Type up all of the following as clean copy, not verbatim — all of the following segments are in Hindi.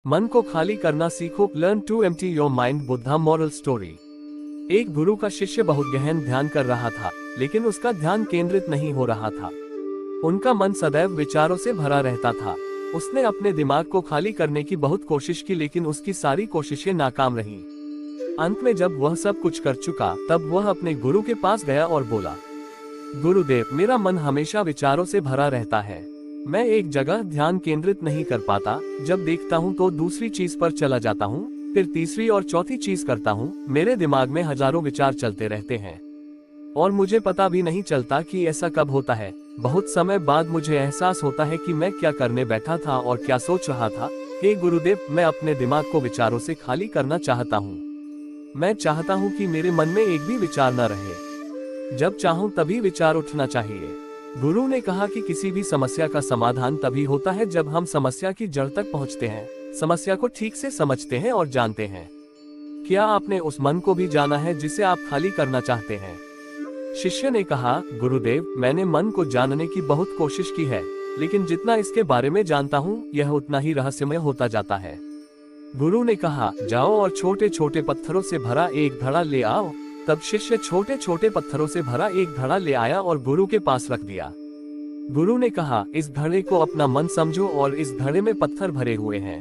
मन को खाली करना सीखो। Learn to empty your mind. Buddha moral story. एक गुरु का शिष्य बहुत गहन ध्यान कर रहा था, लेकिन उसका ध्यान केंद्रित नहीं हो रहा था। उनका मन सदैव विचारों से भरा रहता था। उसने अपने दिमाग को खाली करने की बहुत कोशिश की, लेकिन उसकी सारी कोशिशें नाकाम रहीं। अंत में जब वह सब कुछ कर चुका, तब वह अपने गुरु के पास गया और बोला, गुरुदेव, मेरा मन हमेशा विचारों से भरा रहता है। मैं एक जगह ध्यान केंद्रित नहीं कर पाता। जब देखता हूँ तो दूसरी चीज पर चला जाता हूँ, फिर तीसरी और चौथी चीज करता हूँ। मेरे दिमाग में हजारों विचार चलते रहते हैं और मुझे पता भी नहीं चलता कि ऐसा कब होता है। बहुत समय बाद मुझे एहसास होता है कि मैं क्या करने बैठा था और क्या सोच रहा था। हे गुरुदेव, मैं अपने दिमाग को विचारों से खाली करना चाहता हूँ। मैं चाहता हूँ कि मेरे मन में एक भी विचार न रहे। जब चाहूँ तभी विचार उठना चाहिए। गुरु ने कहा कि किसी भी समस्या का समाधान तभी होता है जब हम समस्या की जड़ तक पहुँचते हैं, समस्या को ठीक से समझते हैं और जानते हैं। क्या आपने उस मन को भी जाना है जिसे आप खाली करना चाहते हैं? शिष्य ने कहा, गुरुदेव, मैंने मन को जानने की बहुत कोशिश की है, लेकिन जितना इसके बारे में जानता हूँ, यह उतना ही रहस्यमय होता जाता है। गुरु ने कहा, जाओ और छोटे छोटे पत्थरों से भरा एक घड़ा ले आओ। तब शिष्य छोटे छोटे पत्थरों से भरा एक घड़ा ले आया और गुरु के पास रख दिया। गुरु ने कहा, इस घड़े को अपना मन समझो और इस घड़े में पत्थर भरे हुए हैं।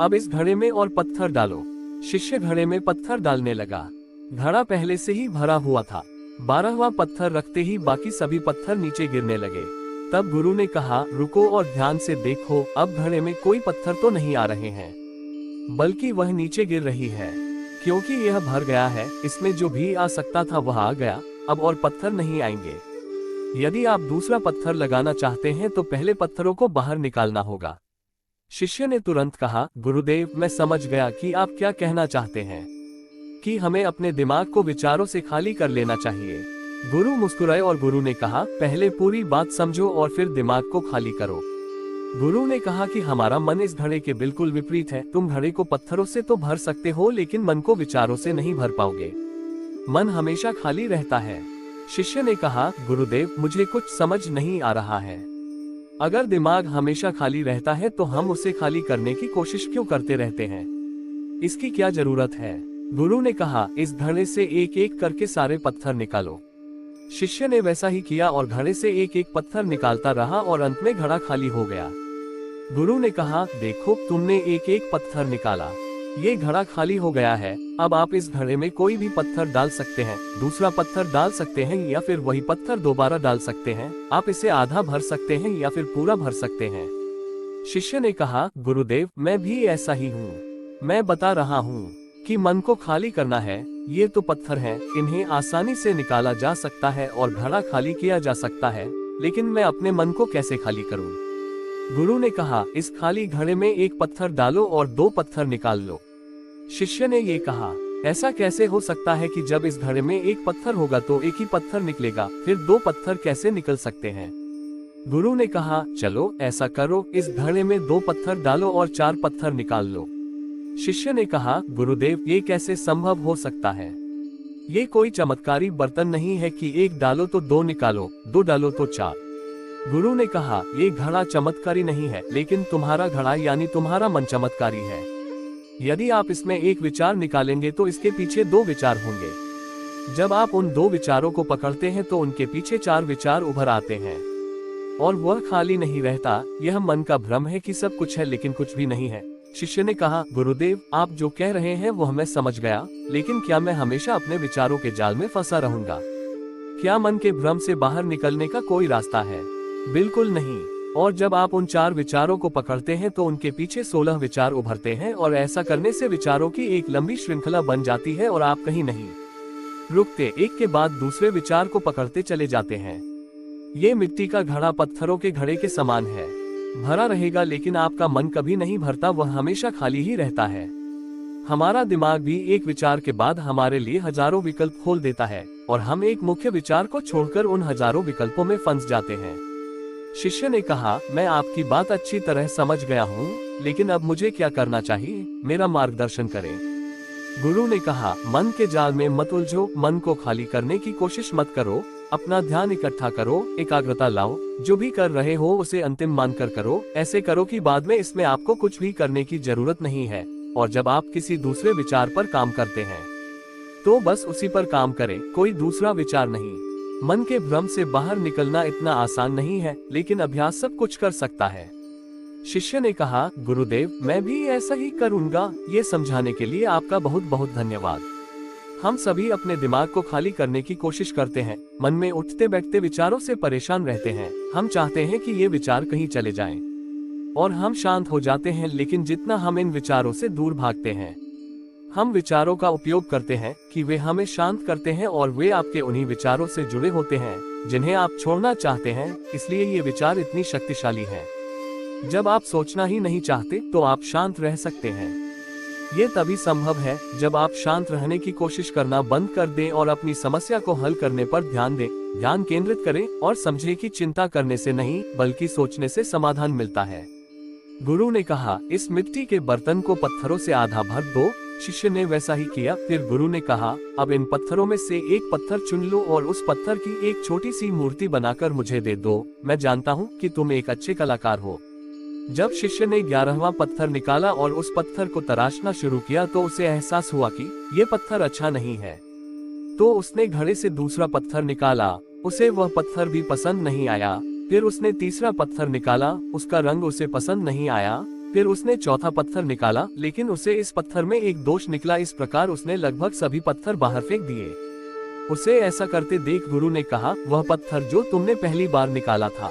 अब इस घड़े में और पत्थर डालो। शिष्य घड़े में पत्थर डालने लगा। घड़ा पहले से ही भरा हुआ था। 12वां पत्थर रखते ही बाकी सभी पत्थर नीचे गिरने लगे। तब गुरु ने कहा, रुको और ध्यान से देखो। अब घड़े में कोई पत्थर तो नहीं आ रहे हैं, बल्कि वह नीचे गिर रही है, क्योंकि यह भर गया है। इसमें जो भी आ सकता था वह आ गया। अब और पत्थर नहीं आएंगे। यदि आप दूसरा पत्थर लगाना चाहते हैं तो पहले पत्थरों को बाहर निकालना होगा। शिष्य ने तुरंत कहा, गुरुदेव, मैं समझ गया कि आप क्या कहना चाहते हैं, कि हमें अपने दिमाग को विचारों से खाली कर लेना चाहिए। गुरु मुस्कुराए और गुरु ने कहा, पहले पूरी बात समझो और फिर दिमाग को खाली करो। गुरु ने कहा कि हमारा मन इस घड़े के बिल्कुल विपरीत है। तुम घड़े को पत्थरों से तो भर सकते हो, लेकिन मन को विचारों से नहीं भर पाओगे। मन हमेशा खाली रहता है। शिष्य ने कहा, गुरुदेव, मुझे कुछ समझ नहीं आ रहा है। अगर दिमाग हमेशा खाली रहता है तो हम उसे खाली करने की कोशिश क्यों करते रहते हैं? इसकी क्या जरूरत है? गुरु ने कहा, इस घड़े से एक एक करके सारे पत्थर निकालो। शिष्य ने वैसा ही किया और घड़े से एक एक पत्थर निकालता रहा और अंत में घड़ा खाली हो गया। गुरु ने कहा, देखो, तुमने एक एक पत्थर निकाला, ये घड़ा खाली हो गया है। अब आप इस घड़े में कोई भी पत्थर डाल सकते हैं, दूसरा पत्थर डाल सकते हैं या फिर वही पत्थर दोबारा डाल सकते हैं। आप इसे आधा भर सकते हैं या फिर पूरा भर सकते हैं। शिष्य ने कहा, गुरुदेव, मैं भी ऐसा ही हूँ। मैं बता रहा हूँ कि मन को खाली करना है। ये तो पत्थर हैं, इन्हें आसानी से निकाला जा सकता है और घड़ा खाली किया जा सकता है, लेकिन मैं अपने मन को कैसे खाली करूं? गुरु ने कहा, इस खाली घड़े में एक पत्थर डालो और 2 पत्थर निकाल लो। शिष्य ने ये कहा, ऐसा कैसे हो सकता है कि जब इस घड़े में एक पत्थर होगा तो एक ही पत्थर निकलेगा, फिर 2 पत्थर कैसे निकल सकते हैं? गुरु ने कहा, चलो ऐसा करो, इस घड़े में 2 पत्थर डालो और 4 पत्थर निकाल लो। शिष्य ने कहा, गुरुदेव, ये कैसे संभव हो सकता है? ये कोई चमत्कारी बर्तन नहीं है कि 1 डालो तो 2 निकालो, 2 डालो तो 4। गुरु ने कहा, ये घड़ा चमत्कारी नहीं है, लेकिन तुम्हारा घड़ा यानी तुम्हारा मन चमत्कारी है। यदि आप इसमें एक विचार निकालेंगे तो इसके पीछे 2 विचार होंगे। जब आप उन 2 विचारों को पकड़ते हैं तो उनके पीछे 4 विचार उभर आते हैं और वह खाली नहीं रहता। यह मन का भ्रम है कि सब कुछ है लेकिन कुछ भी नहीं है। शिष्य ने कहा, गुरुदेव, आप जो कह रहे हैं वह मैं समझ गया, लेकिन क्या मैं हमेशा अपने विचारों के जाल में फंसा रहूंगा? क्या मन के भ्रम से बाहर निकलने का कोई रास्ता है? बिल्कुल नहीं। और जब आप उन 4 विचारों को पकड़ते हैं तो उनके पीछे 16 विचार उभरते हैं और ऐसा करने से विचारों की एक लंबी श्रृंखला बन जाती है और आप कहीं नहीं रुकते, एक के बाद दूसरे विचार को पकड़ते चले जाते हैं। ये मिट्टी का घड़ा पत्थरों के घड़े के समान है, भरा रहेगा, लेकिन आपका मन कभी नहीं भरता, वह हमेशा खाली ही रहता है। हमारा दिमाग भी एक विचार के बाद हमारे लिए हजारों विकल्प खोल देता है और हम एक मुख्य विचार को छोड़कर उन हजारों विकल्पों में फंस जाते हैं। शिष्य ने कहा, मैं आपकी बात अच्छी तरह समझ गया हूँ, लेकिन अब मुझे क्या करना चाहिए? मेरा मार्गदर्शन करें। गुरु ने कहा, मन के जाल में मत उलझो, मन को खाली करने की कोशिश मत करो। अपना ध्यान इकट्ठा करो, एकाग्रता लाओ, जो भी कर रहे हो उसे अंतिम मानकर करो। ऐसे करो कि बाद में इसमें आपको कुछ भी करने की जरूरत नहीं है। और जब आप किसी दूसरे विचार पर काम करते हैं तो बस उसी पर काम करें, कोई दूसरा विचार नहीं। मन के भ्रम से बाहर निकलना इतना आसान नहीं है, लेकिन अभ्यास सब कुछ कर सकता है। शिष्य ने कहा, गुरुदेव मैं भी ऐसा ही करूंगा। ये समझाने के लिए आपका बहुत बहुत धन्यवाद। हम सभी अपने दिमाग को खाली करने की कोशिश करते हैं, मन में उठते बैठते विचारों से परेशान रहते हैं। हम चाहते हैं कि ये विचार कहीं चले जाएं और हम शांत हो जाते हैं, लेकिन जितना हम इन विचारों से दूर भागते हैं, हम विचारों का उपयोग करते हैं कि वे हमें शांत करते हैं और वे आपके उन्हीं विचारों से जुड़े होते हैं जिन्हें आप छोड़ना चाहते हैं। इसलिए ये विचार इतनी शक्तिशाली है। जब आप सोचना ही नहीं चाहते तो आप शांत रह सकते हैं। ये तभी संभव है जब आप शांत रहने की कोशिश करना बंद कर दें और अपनी समस्या को हल करने पर ध्यान दें। ध्यान केंद्रित करें और समझें कि चिंता करने से नहीं बल्कि सोचने से समाधान मिलता है। गुरु ने कहा, इस मिट्टी के बर्तन को पत्थरों से आधा भर दो। शिष्य ने वैसा ही किया। फिर गुरु ने कहा, अब इन पत्थरों में से एक पत्थर चुन लो और उस पत्थर की एक छोटी सी मूर्ति बनाकर मुझे दे दो। मैं जानता हूँ कि तुम एक अच्छे कलाकार हो। जब शिष्य ने 11वां पत्थर निकाला और उस पत्थर को तराशना शुरू किया तो उसे एहसास हुआ कि ये पत्थर अच्छा नहीं है। तो उसने घड़े से दूसरा पत्थर निकाला। उसे वह पत्थर भी पसंद नहीं आया। फिर उसने तीसरा पत्थर निकाला, उसका रंग उसे पसंद नहीं आया। फिर उसने चौथा पत्थर निकाला, लेकिन उसे इस पत्थर में एक दोष निकला। इस प्रकार उसने लगभग सभी पत्थर बाहर फेंक दिए। उसे ऐसा करते देख गुरु ने कहा, वह पत्थर जो तुमने पहली बार निकाला था,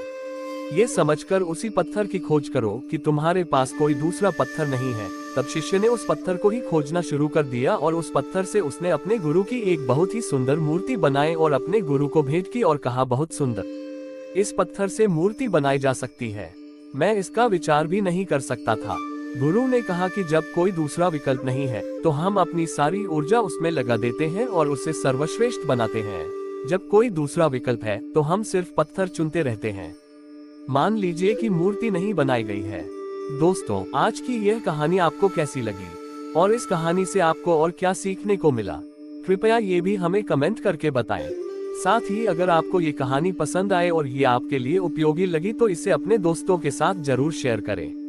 ये समझकर उसी पत्थर की खोज करो कि तुम्हारे पास कोई दूसरा पत्थर नहीं है। तब शिष्य ने उस पत्थर को ही खोजना शुरू कर दिया और उस पत्थर से उसने अपने गुरु की एक बहुत ही सुंदर मूर्ति बनाई और अपने गुरु को भेंट की और कहा, बहुत सुंदर, इस पत्थर से मूर्ति बनाई जा सकती है। मैं इसका विचार भी नहीं कर सकता था। गुरु ने कहा कि जब कोई दूसरा विकल्प नहीं है तो हम अपनी सारी ऊर्जा उसमें लगा देते हैं और उसे सर्वश्रेष्ठ बनाते हैं। जब कोई दूसरा विकल्प है तो हम सिर्फ पत्थर चुनते रहते हैं। मान लीजिए कि मूर्ति नहीं बनाई गई है। दोस्तों, आज की यह कहानी आपको कैसी लगी और इस कहानी से आपको और क्या सीखने को मिला, कृपया ये भी हमें कमेंट करके बताएं। साथ ही अगर आपको ये कहानी पसंद आए और ये आपके लिए उपयोगी लगी तो इसे अपने दोस्तों के साथ जरूर शेयर करें।